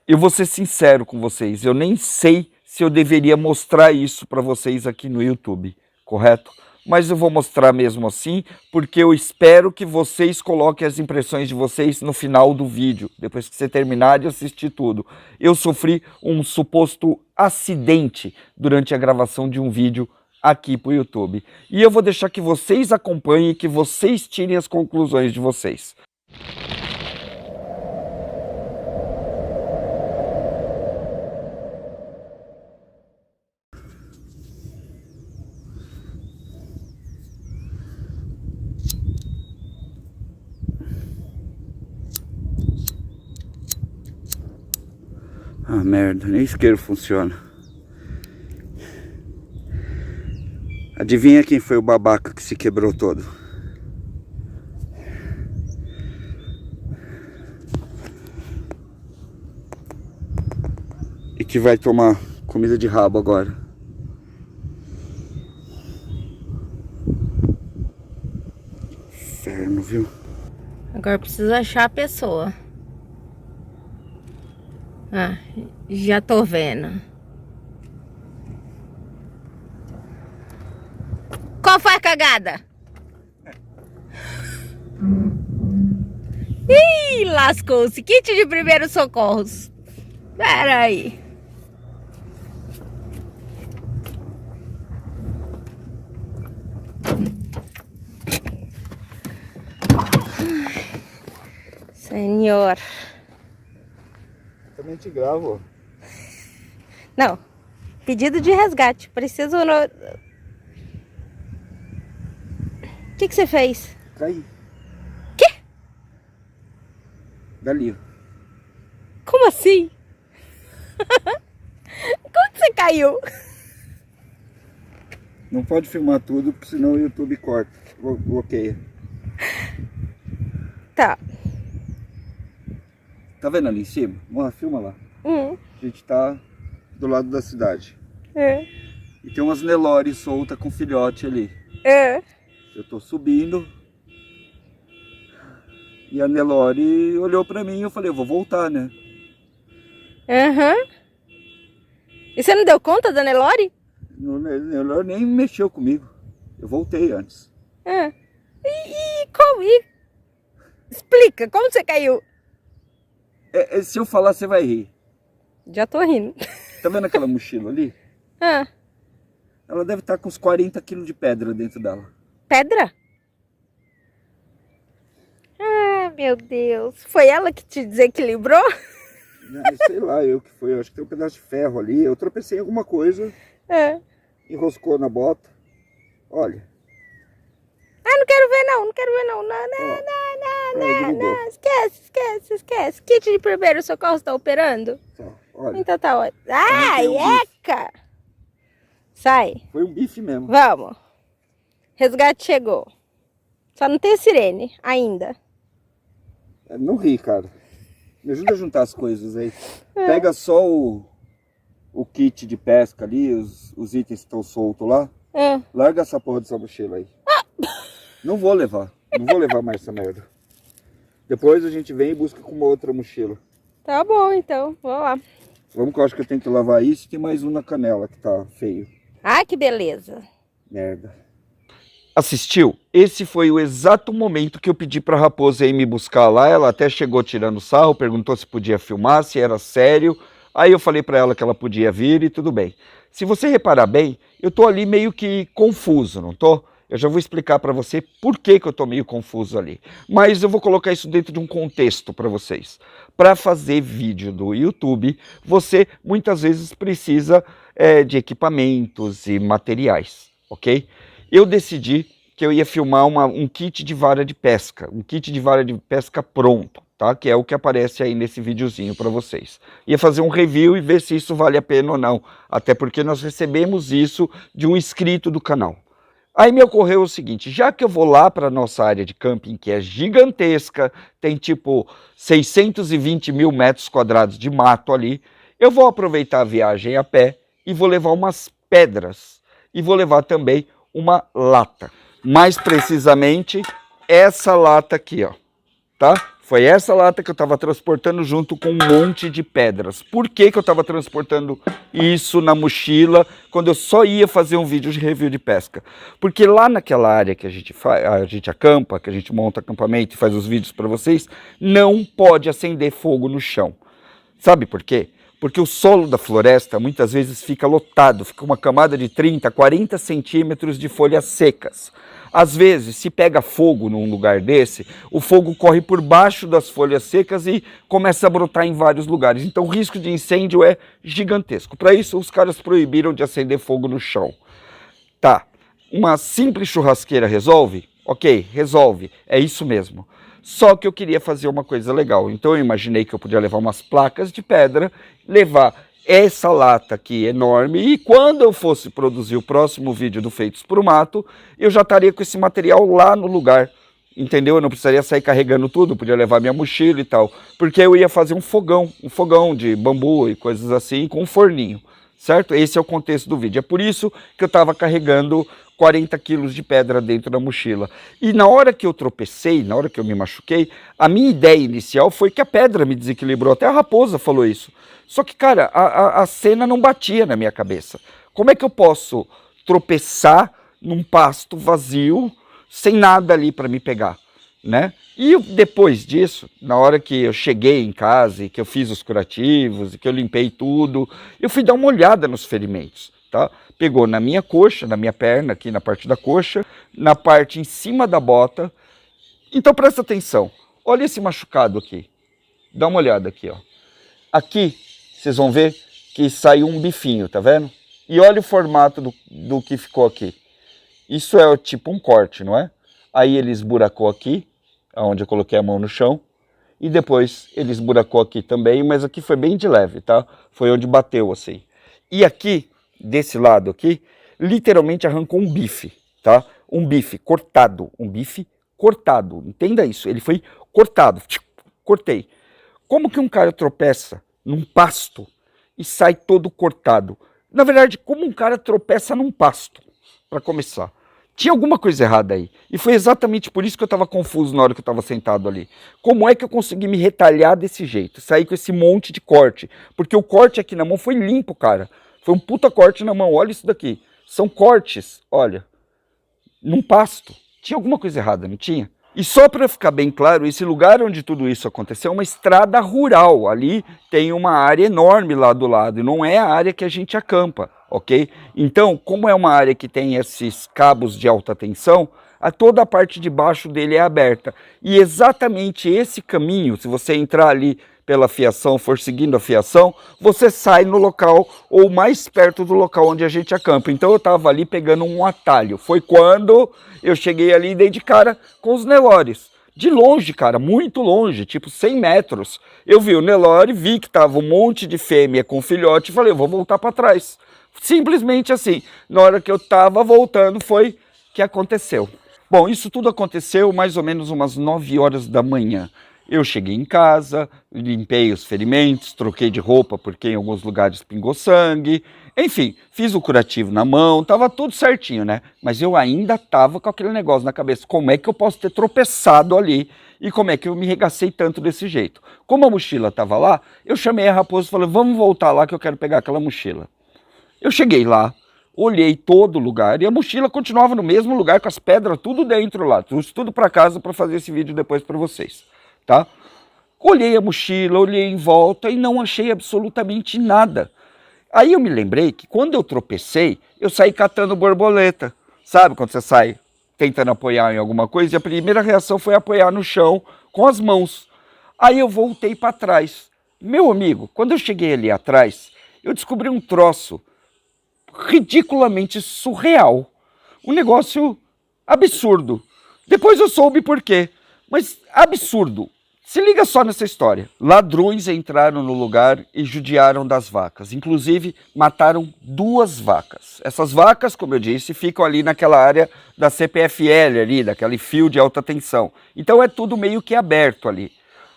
Eu vou ser sincero com vocês, eu nem sei se eu deveria mostrar isso para vocês aqui no YouTube, correto? Mas eu vou mostrar mesmo assim, porque eu espero que vocês coloquem as impressões de vocês no final do vídeo, depois que você terminar de assistir tudo. Eu sofri um suposto acidente durante a gravação de um vídeo aqui para o YouTube. E eu vou deixar que vocês acompanhem e que vocês tirem as conclusões de vocês. Ah, merda, nem isqueiro funciona. Adivinha quem foi o babaca que se quebrou todo? E que vai tomar comida de rabo agora. Inferno, viu? Agora precisa achar a pessoa. Ah, já tô vendo. Qual foi a cagada? Ih, lascou-se. Kit de primeiros socorros. Pera aí. Senhor. Também te gravo. Não. Pedido de resgate. Preciso... O que você fez? Caí. Quê? Dali. Como assim? Como que você caiu? Não pode filmar tudo, porque senão o YouTube corta. Bloqueia. Tá. Tá vendo ali em cima? Vamos lá, filma lá. A gente tá do lado da cidade. E tem umas Nelore soltas com filhote ali. Eu tô subindo. E a Nelore olhou pra mim e eu falei, eu vou voltar, né? E você não deu conta da Nelore? Nelore nem mexeu comigo. Eu voltei antes. Explica, como você caiu? Se eu falar, você vai rir. Já tô rindo. Tá vendo aquela mochila ali? Ela deve estar com uns 40 quilos de pedra dentro dela. Pedra? Ah, meu Deus. Foi ela que te desequilibrou? Sei lá, eu que foi. Eu acho que tem um pedaço de ferro ali. Eu tropecei em alguma coisa. Enroscou na bota. Olha. Ah, não quero ver não. Não quero ver não. Não. Esquece. Kit de primeiro socorro está operando? Olha. Então tá ótimo. Ai, eca! Sai. Foi um bife mesmo. Vamos. Resgate chegou. Só não tem sirene ainda. Não ri, cara. Me ajuda a juntar as coisas aí. Pega só o kit de pesca ali, os itens que estão soltos lá. Larga essa porra dessa mochila aí. Não vou levar. Não vou levar mais essa merda. Depois a gente vem e busca com uma outra mochila. Tá bom, então. Vou lá. Vamos que eu acho que eu tenho que lavar isso e tem mais um na canela que tá feio. Ah, que beleza. Merda. Assistiu? Esse foi o exato momento que eu pedi pra Raposa ir me buscar lá. Ela até chegou tirando sarro, perguntou se podia filmar, se era sério. Aí eu falei pra ela que ela podia vir e tudo bem. Se você reparar bem, eu tô ali meio que confuso, não tô? Eu já vou explicar para você por que eu tô meio confuso ali. Mas eu vou colocar isso dentro de um contexto para vocês. Para fazer vídeo do YouTube, você muitas vezes precisa de equipamentos e materiais, ok? Eu decidi que eu ia filmar um kit de vara de pesca, um kit de vara de pesca pronto, tá? Que é o que aparece aí nesse videozinho para vocês. Ia fazer um review e ver se isso vale a pena ou não, até porque nós recebemos isso de um inscrito do canal. Aí me ocorreu o seguinte, já que eu vou lá para a nossa área de camping, que é gigantesca, tem tipo 620 mil metros quadrados de mato ali, eu vou aproveitar a viagem a pé e vou levar umas pedras e vou levar também uma lata. Mais precisamente, essa lata aqui, ó, tá? Foi essa lata que eu estava transportando junto com um monte de pedras. Por que que eu estava transportando isso na mochila quando eu só ia fazer um vídeo de review de pesca? Porque lá naquela área que a gente acampa, que a gente monta acampamento e faz os vídeos para vocês, não pode acender fogo no chão. Sabe por quê? Porque o solo da floresta muitas vezes fica lotado, fica uma camada de 30, 40 centímetros de folhas secas. Às vezes, se pega fogo num lugar desse, o fogo corre por baixo das folhas secas e começa a brotar em vários lugares. Então o risco de incêndio é gigantesco. Para isso, os caras proibiram de acender fogo no chão. Tá, uma simples churrasqueira resolve? Ok, resolve, é isso mesmo. Só que eu queria fazer uma coisa legal, então eu imaginei que eu podia levar umas placas de pedra, levar essa lata aqui enorme e quando eu fosse produzir o próximo vídeo do Feitos pro Mato, eu já estaria com esse material lá no lugar, entendeu? Eu não precisaria sair carregando tudo, podia levar minha mochila e tal, porque eu ia fazer um fogão de bambu e coisas assim, com um forninho, certo? Esse é o contexto do vídeo, é por isso que eu estava carregando 40 quilos de pedra dentro da mochila. E na hora que eu tropecei, na hora que eu me machuquei, a minha ideia inicial foi que a pedra me desequilibrou. Até a Raposa falou isso. Só que, cara, a cena não batia na minha cabeça. Como é que eu posso tropeçar num pasto vazio, sem nada ali para me pegar, né? E depois disso, na hora que eu cheguei em casa e que eu fiz os curativos e que eu limpei tudo, eu fui dar uma olhada nos ferimentos. Tá? Pegou na minha coxa, na minha perna, aqui na parte da coxa, na parte em cima da bota. Então presta atenção, olha esse machucado aqui, dá uma olhada aqui, ó. Aqui, vocês vão ver que saiu um bifinho, tá vendo? E olha o formato do que ficou aqui. Isso é tipo um corte, não é? Aí ele esburacou aqui, onde eu coloquei a mão no chão, e depois ele esburacou aqui também, mas aqui foi bem de leve, tá? Foi onde bateu assim. E aqui, desse lado aqui, literalmente arrancou um bife, tá? Um bife cortado, entenda isso, ele foi cortado, cortei. Como que um cara tropeça num pasto e sai todo cortado? Na verdade, como um cara tropeça num pasto, para começar? Tinha alguma coisa errada aí, e foi exatamente por isso que eu estava confuso na hora que eu estava sentado ali. Como é que eu consegui me retalhar desse jeito, sair com esse monte de corte? Porque o corte aqui na mão foi limpo, cara. Foi um puta corte na mão, olha isso daqui. São cortes, olha, num pasto. Tinha alguma coisa errada, não tinha? E só para ficar bem claro, esse lugar onde tudo isso aconteceu é uma estrada rural. Ali tem uma área enorme lá do lado, e não é a área que a gente acampa, ok? Então, como é uma área que tem esses cabos de alta tensão, toda a parte de baixo dele é aberta. E exatamente esse caminho, se você entrar ali pela fiação, for seguindo a fiação, você sai no local ou mais perto do local onde a gente acampa. Então eu estava ali pegando um atalho. Foi quando eu cheguei ali e dei de cara com os Nelores. De longe, cara, muito longe, tipo 100 metros. Eu vi o Nelore, vi que tava um monte de fêmea com filhote e falei, eu vou voltar para trás. Simplesmente assim. Na hora que eu estava voltando foi que aconteceu. Bom, isso tudo aconteceu mais ou menos umas 9 horas da manhã. Eu cheguei em casa, limpei os ferimentos, troquei de roupa porque em alguns lugares pingou sangue. Enfim, fiz o curativo na mão, tava tudo certinho, né? Mas eu ainda tava com aquele negócio na cabeça. Como é que eu posso ter tropeçado ali e como é que eu me regacei tanto desse jeito? Como a mochila tava lá, eu chamei a Raposa e falei, vamos voltar lá que eu quero pegar aquela mochila. Eu cheguei lá, olhei todo lugar e a mochila continuava no mesmo lugar com as pedras tudo dentro lá. Trouxe tudo para casa para fazer esse vídeo depois para vocês. Tá? Olhei a mochila, olhei em volta e não achei absolutamente nada. Aí eu me lembrei que quando eu tropecei, eu saí catando borboleta. Sabe quando você sai tentando apoiar em alguma coisa? E a primeira reação foi apoiar no chão com as mãos. Aí eu voltei para trás. Meu amigo, quando eu cheguei ali atrás, eu descobri um troço ridiculamente surreal. Um negócio absurdo. Depois eu soube por quê. Mas absurdo. Se liga só nessa história. Ladrões entraram no lugar e judiaram das vacas. Inclusive, mataram 2 vacas. Essas vacas, como eu disse, ficam ali naquela área da CPFL, ali, daquele fio de alta tensão. Então é tudo meio que aberto ali.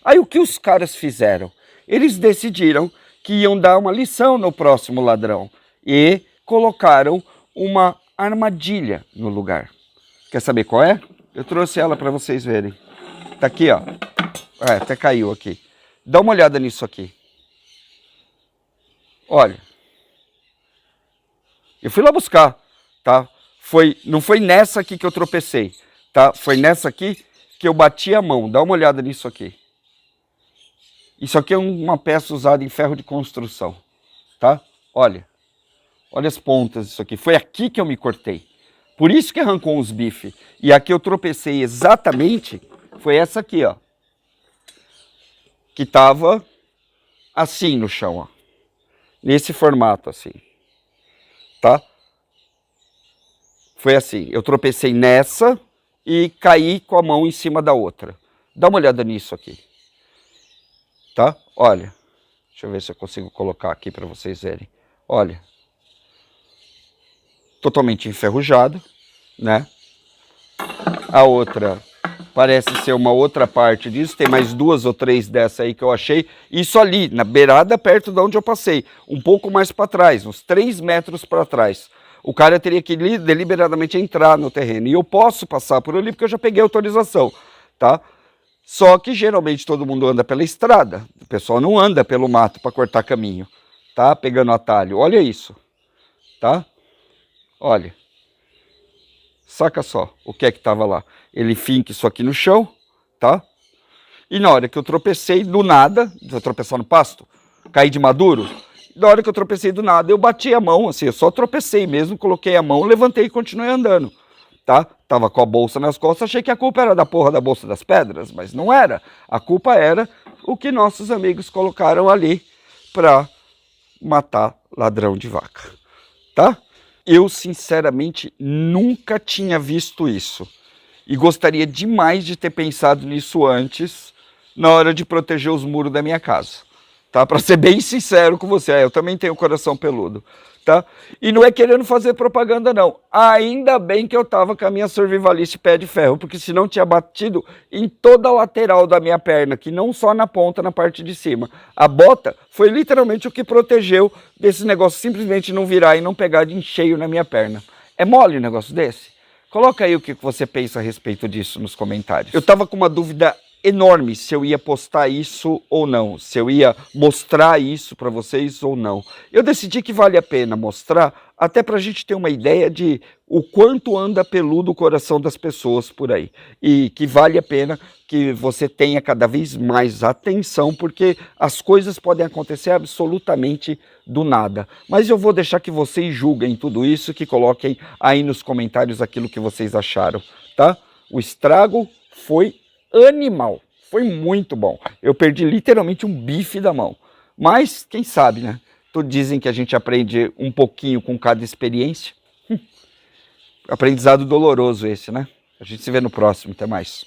Aí o que os caras fizeram? Eles decidiram que iam dar uma lição no próximo ladrão. E colocaram uma armadilha no lugar. Quer saber qual é? Eu trouxe ela para vocês verem. Tá aqui, ó. até caiu aqui. Dá uma olhada nisso aqui. Olha. Eu fui lá buscar, tá? Não foi nessa aqui que eu tropecei, tá? Foi nessa aqui que eu bati a mão. Dá uma olhada nisso aqui. Isso aqui é uma peça usada em ferro de construção, tá? Olha. Olha as pontas disso aqui. Foi aqui que eu me cortei. Por isso que arrancou os bifes. E aqui eu tropecei exatamente, foi essa aqui, ó. Que tava assim no chão, ó. Nesse formato, assim. Tá? Foi assim. Eu tropecei nessa e caí com a mão em cima da outra. Dá uma olhada nisso aqui. Tá? Olha. Deixa eu ver se eu consigo colocar aqui para vocês verem. Olha. Totalmente enferrujado, né? A outra parece ser uma outra parte disso. Tem mais 2 ou 3 dessa aí que eu achei. Isso ali, na beirada, perto de onde eu passei. Um pouco mais para trás, uns 3 metros para trás. O cara teria que deliberadamente entrar no terreno. E eu posso passar por ali porque eu já peguei autorização, tá? Só que geralmente todo mundo anda pela estrada. O pessoal não anda pelo mato para cortar caminho, tá? Pegando atalho. Olha isso, tá? Olha. Saca só o que é que estava lá. Ele finca isso aqui no chão, tá? E na hora que eu tropecei, do nada, vou tropeçar no pasto, caí de maduro, na hora que eu tropecei do nada, eu bati a mão, assim, eu só tropecei mesmo, coloquei a mão, levantei e continuei andando, tá? Tava com a bolsa nas costas, achei que a culpa era da porra da bolsa das pedras, mas não era. A culpa era o que nossos amigos colocaram ali para matar ladrão de vaca, tá? Eu, sinceramente, nunca tinha visto isso. E gostaria demais de ter pensado nisso antes, na hora de proteger os muros da minha casa. Tá? Para ser bem sincero com você, eu também tenho coração peludo. Tá? E não é querendo fazer propaganda, não. Ainda bem que eu tava com a minha Survivalist pé de ferro, porque senão tinha batido em toda a lateral da minha perna, que não só na ponta, na parte de cima. A bota foi literalmente o que protegeu desse negócio simplesmente não virar e não pegar de cheio na minha perna. É mole um negócio desse? Coloca aí o que você pensa a respeito disso nos comentários. Eu tava com uma dúvida enorme se eu ia postar isso ou não, se eu ia mostrar isso para vocês ou não. Eu decidi que vale a pena mostrar, até para a gente ter uma ideia de o quanto anda peludo o coração das pessoas por aí. E que vale a pena que você tenha cada vez mais atenção, porque as coisas podem acontecer absolutamente do nada. Mas eu vou deixar que vocês julguem tudo isso, que coloquem aí nos comentários aquilo que vocês acharam, tá? O estrago foi animal, foi muito bom. Eu perdi literalmente um bife da mão. Mas, quem sabe, né? Dizem que a gente aprende um pouquinho com cada experiência. Aprendizado doloroso esse, né? A gente se vê no próximo. Até mais.